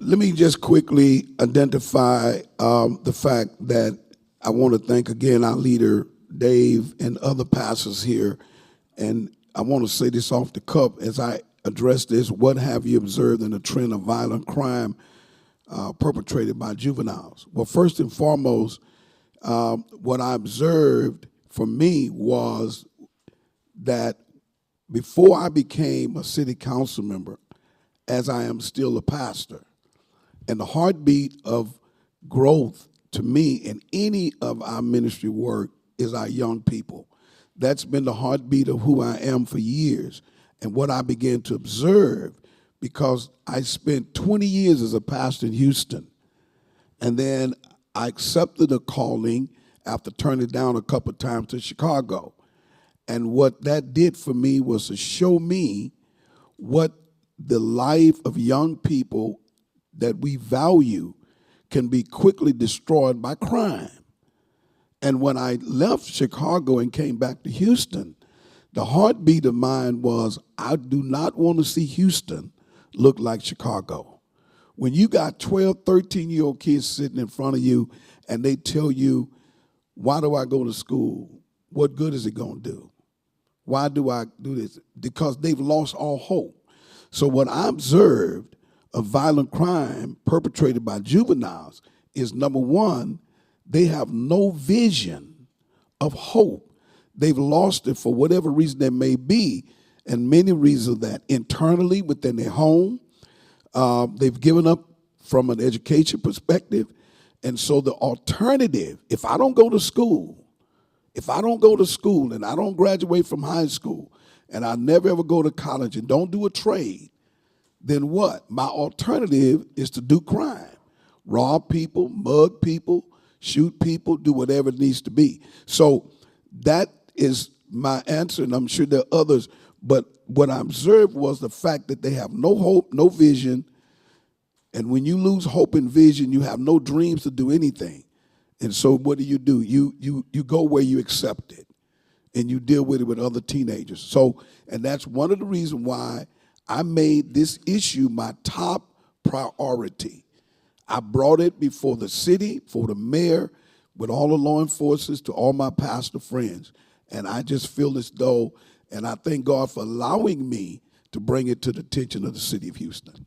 let me just quickly identify the fact that I want to thank again our leader, Dave, and other pastors here. And I want to say this off the cuff as I address this. What have you observed in the trend of violent crime perpetrated by juveniles? Well, first and foremost, what I observed for me was that before I became a city council member, as I am still a pastor, and the heartbeat of growth to me in any of our ministry work is our young people. That's been the heartbeat of who I am for years. And what I began to observe, because I spent 20 years as a pastor in Houston, and then I accepted a calling after turning down a couple of times to Chicago. And what that did for me was to show me what the life of young people that we value can be quickly destroyed by crime. And when I left Chicago and came back to Houston, the heartbeat of mine was, I do not want to see Houston look like Chicago. When you got 12, 13-year-old kids sitting in front of you and they tell you, why do I go to school? What good is it going to do? Why do I do this? Because they've lost all hope. So what I observed of violent crime perpetrated by juveniles is, number one, they have no vision of hope. They've lost it for whatever reason there may be, and many reasons that internally within their home, they've given up from an education perspective. And so the alternative, if I don't go to school and I don't graduate from high school and I never ever go to college and don't do a trade, then what? My alternative is to do crime. Rob people, mug people, shoot people, do whatever it needs to be. So that is my answer, and I'm sure there are others. But what I observed was the fact that they have no hope, no vision. And when you lose hope and vision, you have no dreams to do anything. And so what do? You go where you accept it, and you deal with it with other teenagers. So, and that's one of the reasons why I made this issue my top priority. I brought it before the city, for the mayor, with all the law enforcement, to all my pastor friends. And I just feel as though, and I thank God for allowing me to bring it to the attention of the city of Houston.